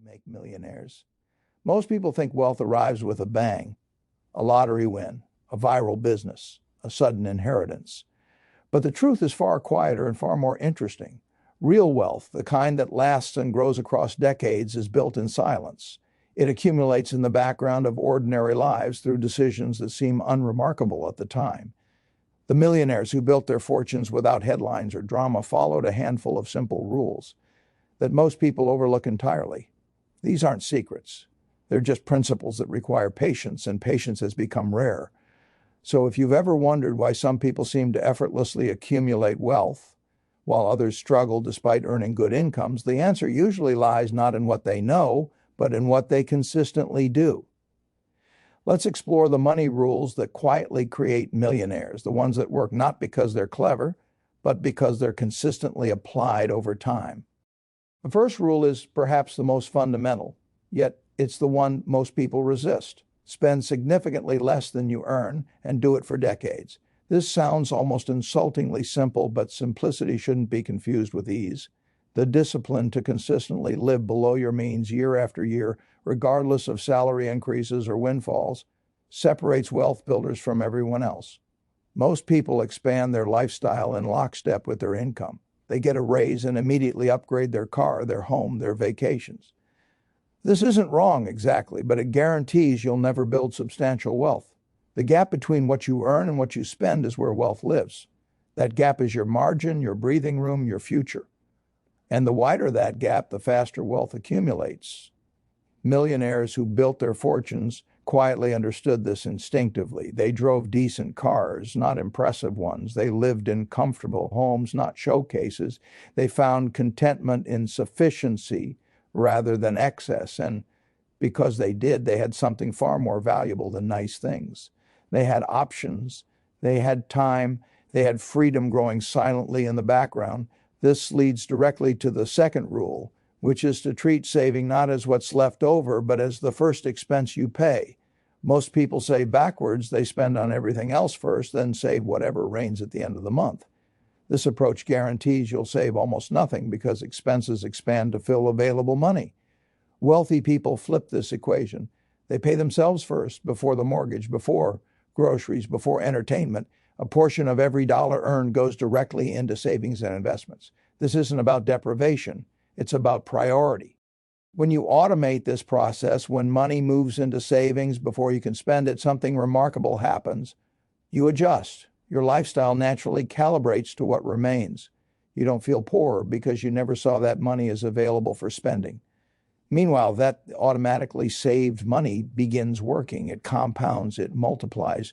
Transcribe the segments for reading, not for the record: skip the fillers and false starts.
make millionaires. Most people think wealth arrives with a bang, a lottery win, a viral business, a sudden inheritance. But the truth is far quieter and far more interesting. Real wealth, the kind that lasts and grows across decades, is built in silence. It accumulates in the background of ordinary lives through decisions that seem unremarkable at the time. The millionaires who built their fortunes without headlines or drama followed a handful of simple rules that most people overlook entirely. These aren't secrets. They're just principles that require patience, and patience has become rare. So if you've ever wondered why some people seem to effortlessly accumulate wealth, while others struggle despite earning good incomes, the answer usually lies not in what they know, but in what they consistently do. Let's explore the money rules that quietly create millionaires, the ones that work not because they're clever, but because they're consistently applied over time. The first rule is perhaps the most fundamental, yet it's the one most people resist. Spend significantly less than you earn and do it for decades. This sounds almost insultingly simple, but simplicity shouldn't be confused with ease. The discipline to consistently live below your means year after year, regardless of salary increases or windfalls, separates wealth builders from everyone else. Most people expand their lifestyle in lockstep with their income. They get a raise and immediately upgrade their car, their home, their vacations. This isn't wrong exactly, but it guarantees you'll never build substantial wealth. The gap between what you earn and what you spend is where wealth lives. That gap is your margin, your breathing room, your future. And the wider that gap, the faster wealth accumulates. Millionaires who built their fortunes quietly understood this instinctively. They drove decent cars, not impressive ones. They lived in comfortable homes, not showcases. They found contentment in sufficiency rather than excess. And because they did, they had something far more valuable than nice things. They had options. They had time. They had freedom growing silently in the background. This leads directly to the second rule, which is to treat saving not as what's left over, but as the first expense you pay. Most people say backwards, they spend on everything else first, then save whatever remains at the end of the month. This approach guarantees you'll save almost nothing because expenses expand to fill available money. Wealthy people flip this equation. They pay themselves first, before the mortgage, before groceries, before entertainment. A portion of every dollar earned goes directly into savings and investments. This isn't about deprivation. It's about priority. When you automate this process, when money moves into savings before you can spend it, something remarkable happens. You adjust. Your lifestyle naturally calibrates to what remains. You don't feel poor because you never saw that money as available for spending. Meanwhile, that automatically saved money begins working. It compounds, it multiplies.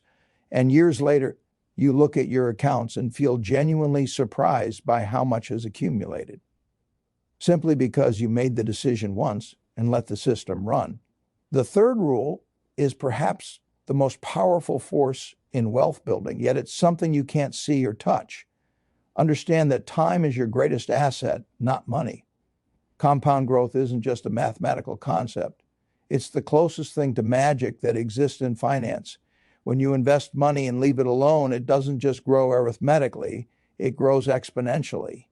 And years later, you look at your accounts and feel genuinely surprised by how much has accumulated. Simply because you made the decision once and let the system run. The third rule is perhaps the most powerful force in wealth building, yet it's something you can't see or touch. Understand that time is your greatest asset, not money. Compound growth isn't just a mathematical concept. It's the closest thing to magic that exists in finance. When you invest money and leave it alone, it doesn't just grow arithmetically, it grows exponentially.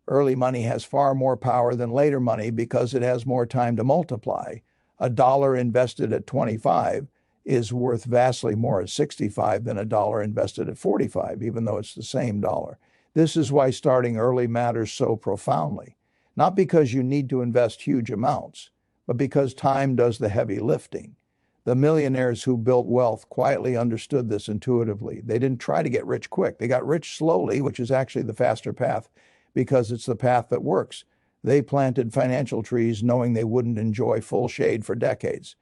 Early money has far more power than later money because it has more time to multiply. A dollar invested at 25 is worth vastly more at 65 than a dollar invested at 45, even though it's the same dollar. This is why starting early matters so profoundly. Not because you need to invest huge amounts, but because time does the heavy lifting. The millionaires who built wealth quietly understood this intuitively. They didn't try to get rich quick. They got rich slowly, which is actually the faster path, because it's the path that works. They planted financial trees knowing they wouldn't enjoy full shade for decades.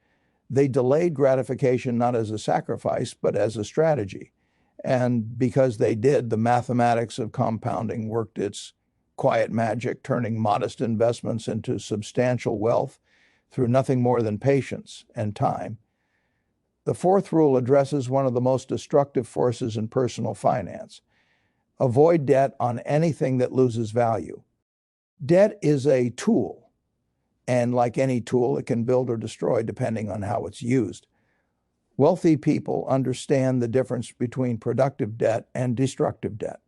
They delayed gratification not as a sacrifice, but as a strategy. And because they did, the mathematics of compounding worked its quiet magic, turning modest investments into substantial wealth through nothing more than patience and time. The fourth rule addresses one of the most destructive forces in personal finance. Avoid debt on anything that loses value. Debt is a tool, and like any tool, it can build or destroy depending on how it's used. Wealthy people understand the difference between productive debt and destructive debt.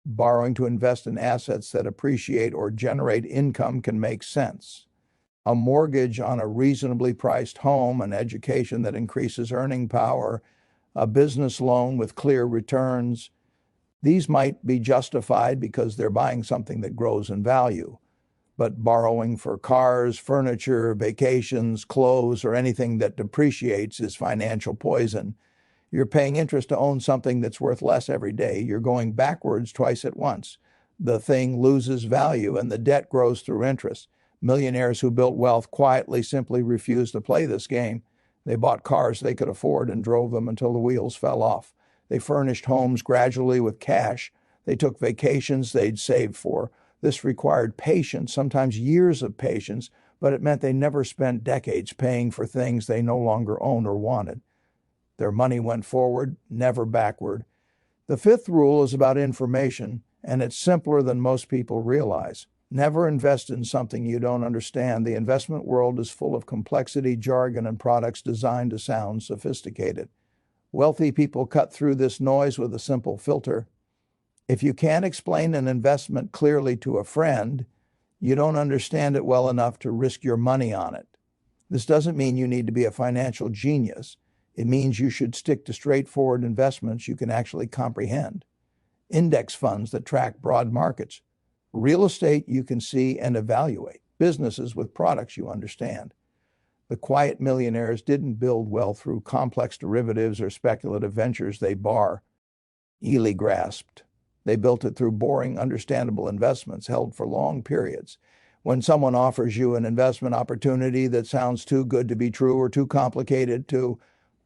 Borrowing to invest in assets that appreciate or generate income can make sense. a mortgage on a reasonably priced home, an education that increases earning power, a business loan with clear returns. These might be justified because they're buying something that grows in value. But borrowing for cars, furniture, vacations, clothes, or anything that depreciates is financial poison. You're paying interest to own something that's worth less every day. You're going backwards twice at once. The thing loses value and the debt grows through interest. Millionaires who built wealth quietly simply refused to play this game. They bought cars they could afford and drove them until the wheels fell off. They furnished homes gradually with cash. They took vacations they'd saved for. This required patience, sometimes years of patience, but it meant they never spent decades paying for things they no longer owned or wanted. Their money went forward, never backward. The fifth rule is about information, and it's simpler than most people realize. Never invest in something you don't understand. The investment world is full of complexity, jargon, and products designed to sound sophisticated. Wealthy people cut through this noise with a simple filter. If you can't explain an investment clearly to a friend, you don't understand it well enough to risk your money on it. This doesn't mean you need to be a financial genius. It means you should stick to straightforward investments you can actually comprehend. Index funds that track broad markets. Real estate you can see and evaluate. Businesses with products you understand. The quiet millionaires didn't build wealth through complex derivatives or speculative ventures they easily grasped. They built it through boring, understandable investments held for long periods. When someone offers you an investment opportunity that sounds too good to be true or too complicated to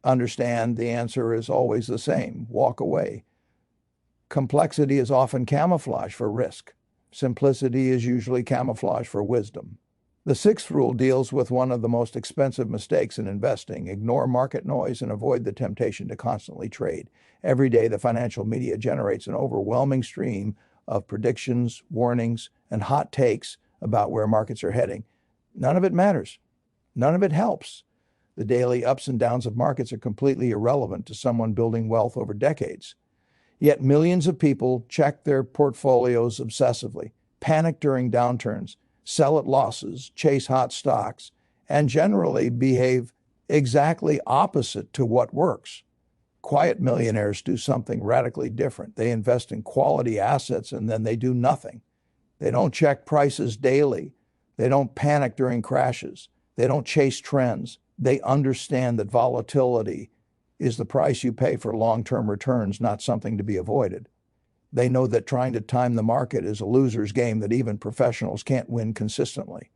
understand, the answer is always the same: walk away. Complexity is often camouflage for risk. Simplicity is usually camouflage for wisdom. The sixth rule deals with one of the most expensive mistakes in investing. Ignore market noise and avoid the temptation to constantly trade. Every day, the financial media generates an overwhelming stream of predictions, warnings, and hot takes about where markets are heading. None of it matters. None of it helps. The daily ups and downs of markets are completely irrelevant to someone building wealth over decades. Yet millions of people check their portfolios obsessively, panic during downturns, sell at losses, chase hot stocks, and generally behave exactly opposite to what works. Quiet millionaires do something radically different. They invest in quality assets and then they do nothing. They don't check prices daily. They don't panic during crashes. They don't chase trends. They understand that volatility is the price you pay for long-term returns, not something to be avoided. They know that trying to time the market is a loser's game that even professionals can't win consistently.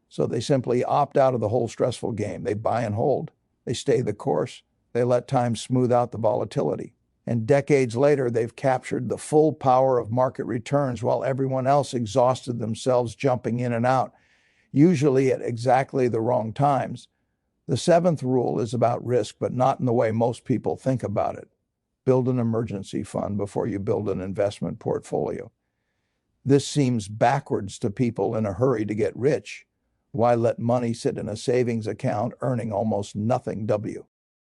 So they simply opt out of the whole stressful game. They buy and hold. They stay the course. They let time smooth out the volatility. And decades later, they've captured the full power of market returns while everyone else exhausted themselves jumping in and out, usually at exactly the wrong times. The seventh rule is about risk, but not in the way most people think about it. Build an emergency fund before you build an investment portfolio. This seems backwards to people in a hurry to get rich. Why let money sit in a savings account earning almost nothing W?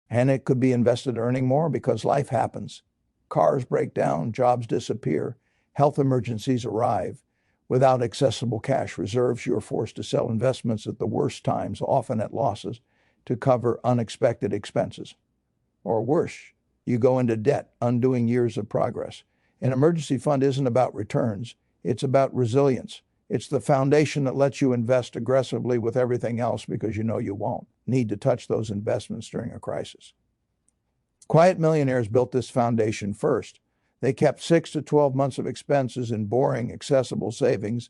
And it could be invested earning more because life happens. Cars break down, jobs disappear, health emergencies arrive. Without accessible cash reserves, you're forced to sell investments at the worst times, often at losses, to cover unexpected expenses. Or worse, you go into debt, undoing years of progress. An emergency fund isn't about returns. It's about resilience. It's the foundation that lets you invest aggressively with everything else because you know you won't need to touch those investments during a crisis. Quiet millionaires built this foundation first. They kept 6 to 12 months of expenses in boring, accessible savings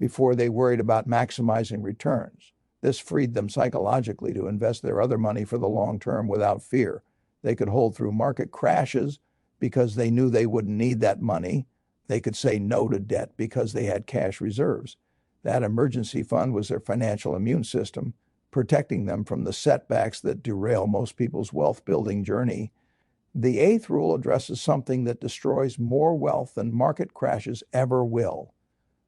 before they worried about maximizing returns. This freed them psychologically to invest their other money for the long term without fear. They could hold through market crashes because they knew they wouldn't need that money. They could say no to debt because they had cash reserves. That emergency fund was their financial immune system, protecting them from the setbacks that derail most people's wealth-building journey. The eighth rule addresses something that destroys more wealth than market crashes ever will.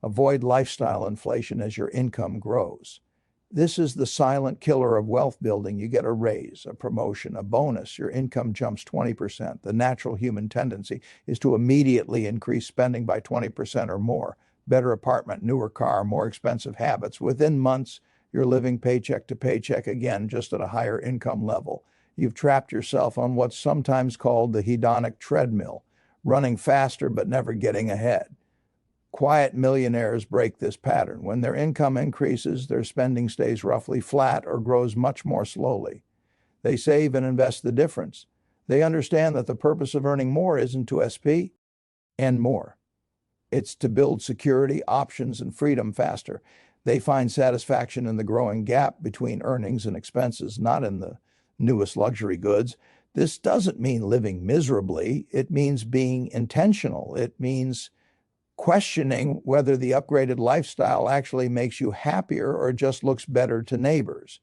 Avoid lifestyle inflation as your income grows. This is the silent killer of wealth building. You get a raise, a promotion, a bonus. Your income jumps 20%. The natural human tendency is to immediately increase spending by 20% or more. Better apartment, newer car, more expensive habits. Within months, You're living paycheck to paycheck again, just at a higher income level. You've trapped yourself on what's sometimes called the hedonic treadmill, running faster but never getting ahead. Quiet millionaires break this pattern. When their income increases, their spending stays roughly flat or grows much more slowly. They save and invest the difference. They understand that the purpose of earning more isn't to SP and more. It's to build security, options, and freedom faster. They find satisfaction in the growing gap between earnings and expenses, not in the newest luxury goods. This doesn't mean living miserably. It means being intentional. It means questioning whether the upgraded lifestyle actually makes you happier or just looks better to neighbors.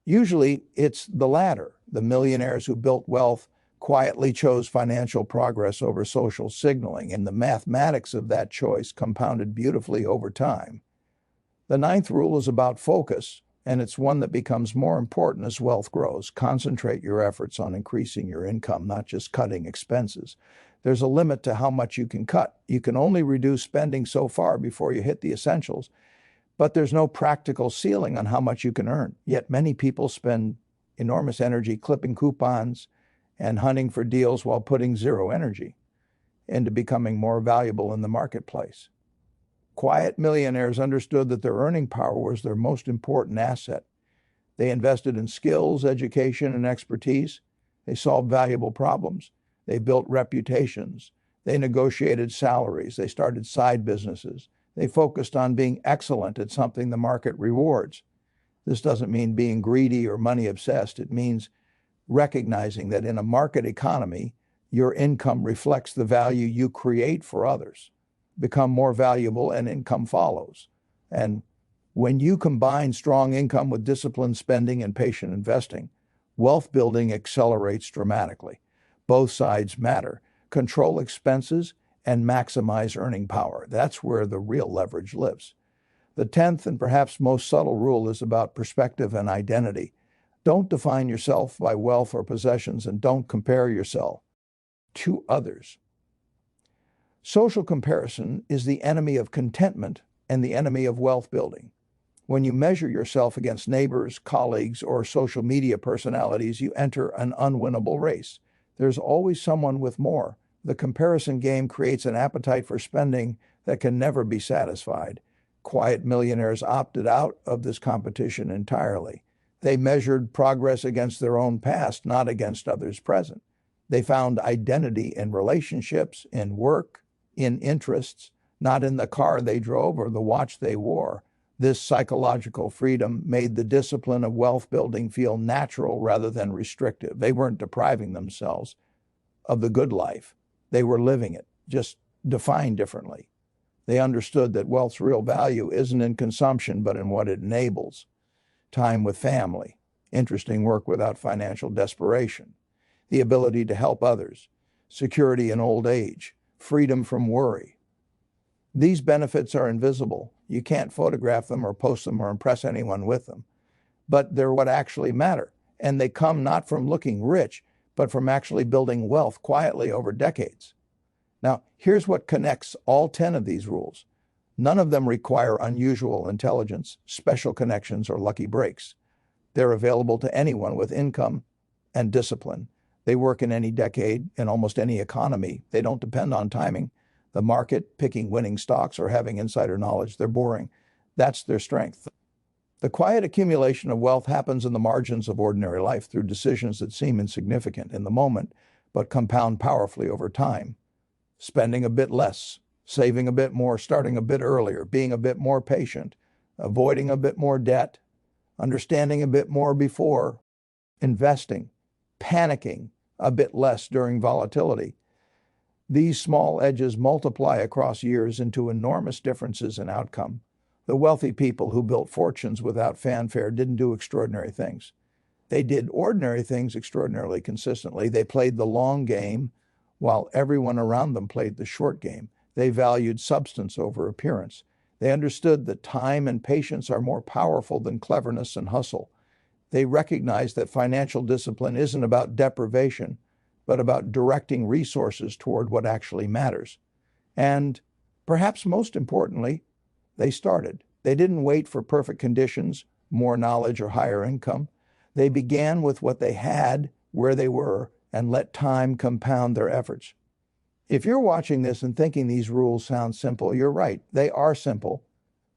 Usually, it's the latter. The millionaires who built wealth quietly chose financial progress over social signaling, and the mathematics of that choice compounded beautifully over time. The ninth rule is about focus, and it's one that becomes more important as wealth grows. Concentrate your efforts on increasing your income, not just cutting expenses. There's a limit to how much you can cut. You can only reduce spending so far before you hit the essentials, but there's no practical ceiling on how much you can earn. Yet many people spend enormous energy clipping coupons and hunting for deals while putting zero energy into becoming more valuable in the marketplace. Quiet millionaires understood that their earning power was their most important asset. They invested in skills, education, and expertise. They solved valuable problems. They built reputations. They negotiated salaries. They started side businesses. They focused on being excellent at something the market rewards. This doesn't mean being greedy or money obsessed. It means recognizing that in a market economy, your income reflects the value you create for others. Become more valuable and income follows. And when you combine strong income with disciplined spending and patient investing, wealth building accelerates dramatically. Both sides matter. Control expenses and maximize earning power. That's where the real leverage lives. The 10th and perhaps most subtle rule is about perspective and identity. Don't define yourself by wealth or possessions, and don't compare yourself to others. Social comparison is the enemy of contentment and the enemy of wealth building. When you measure yourself against neighbors, colleagues, or social media personalities, you enter an unwinnable race. There's always someone with more. The comparison game creates an appetite for spending that can never be satisfied. Quiet millionaires opted out of this competition entirely. They measured progress against their own past, not against others' present. They found identity in relationships, in work, in interests, not in the car they drove or the watch they wore. This psychological freedom made the discipline of wealth building feel natural rather than restrictive. They weren't depriving themselves of the good life. They were living it, just defined differently. They understood that wealth's real value isn't in consumption, but in what it enables. Time with family, interesting work without financial desperation, the ability to help others, security in old age, freedom from worry. These benefits are invisible. You can't photograph them or post them or impress anyone with them. But they're what actually matter. And they come not from looking rich, but from actually building wealth quietly over decades. Now, here's what connects all 10 of these rules. None of them require unusual intelligence, special connections, or lucky breaks. They're available to anyone with income and discipline. They work in any decade, in almost any economy. They don't depend on timing, the market, picking winning stocks, or having insider knowledge. They're boring. That's their strength. The quiet accumulation of wealth happens in the margins of ordinary life through decisions that seem insignificant in the moment, but compound powerfully over time. Spending a bit less, saving a bit more, starting a bit earlier, being a bit more patient, avoiding a bit more debt, understanding a bit more before investing, panicking a bit less during volatility. These small edges multiply across years into enormous differences in outcome. The wealthy people who built fortunes without fanfare didn't do extraordinary things. They did ordinary things extraordinarily consistently. They played the long game while everyone around them played the short game. They valued substance over appearance. They understood that time and patience are more powerful than cleverness and hustle. They recognized that financial discipline isn't about deprivation, but about directing resources toward what actually matters. And perhaps most importantly, they started. They didn't wait for perfect conditions, more knowledge, or higher income. They began with what they had, where they were, and let time compound their efforts. If you're watching this and thinking these rules sound simple, you're right. They are simple,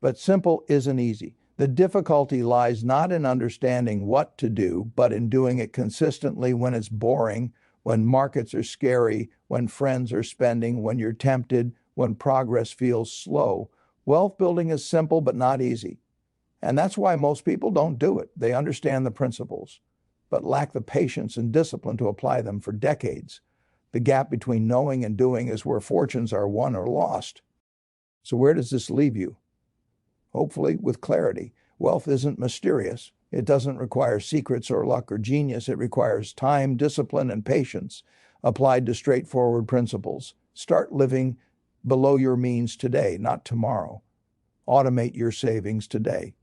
but simple isn't easy. The difficulty lies not in understanding what to do, but in doing it consistently when it's boring, when markets are scary, when friends are spending, when you're tempted, when progress feels slow. Wealth building is simple but not easy. And that's why most people don't do it. They understand the principles, but lack the patience and discipline to apply them for decades. The gap between knowing and doing is where fortunes are won or lost. So where does this leave you? Hopefully with clarity. Wealth isn't mysterious. It doesn't require secrets or luck or genius. It requires time, discipline, and patience applied to straightforward principles. Start living below your means today, not tomorrow. Automate your savings today.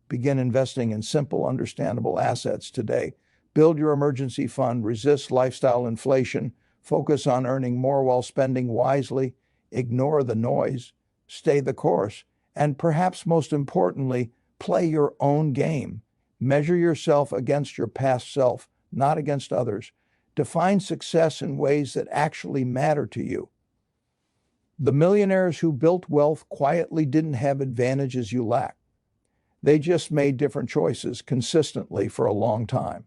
Begin investing in simple, understandable assets today. Build your emergency fund. Resist lifestyle inflation. Focus on earning more while spending wisely. Ignore the noise. Stay the course. And perhaps most importantly, play your own game. Measure yourself against your past self, not against others. Define success in ways that actually matter to you. The millionaires who built wealth quietly didn't have advantages you lack. They just made different choices consistently for a long time.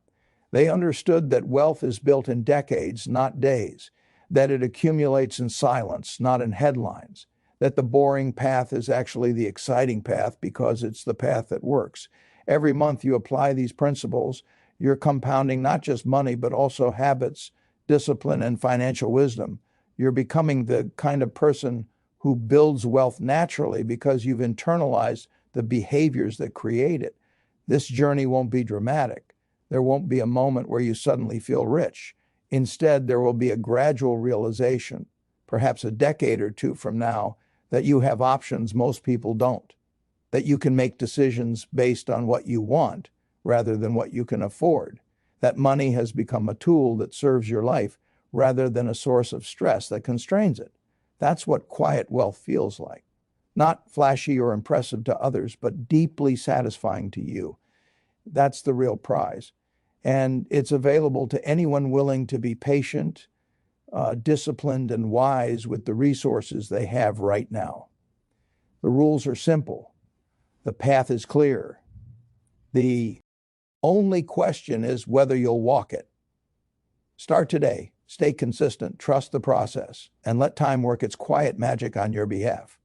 They understood that wealth is built in decades, not days, that it accumulates in silence, not in headlines, that the boring path is actually the exciting path because it's the path that works. Every month you apply these principles, you're compounding not just money, but also habits, discipline, and financial wisdom. You're becoming the kind of person who builds wealth naturally because you've internalized the behaviors that create it. This journey won't be dramatic. There won't be a moment where you suddenly feel rich. Instead, there will be a gradual realization, perhaps a decade or two from now, that you have options most people don't, that you can make decisions based on what you want rather than what you can afford, that money has become a tool that serves your life rather than a source of stress that constrains it. That's what quiet wealth feels like. Not flashy or impressive to others, but deeply satisfying to you. That's the real prize. And it's available to anyone willing to be patient, disciplined, and wise with the resources they have right now. The rules are simple. The path is clear. The only question is whether you'll walk it. Start today. Stay consistent. Trust the process. And let time work its quiet magic on your behalf.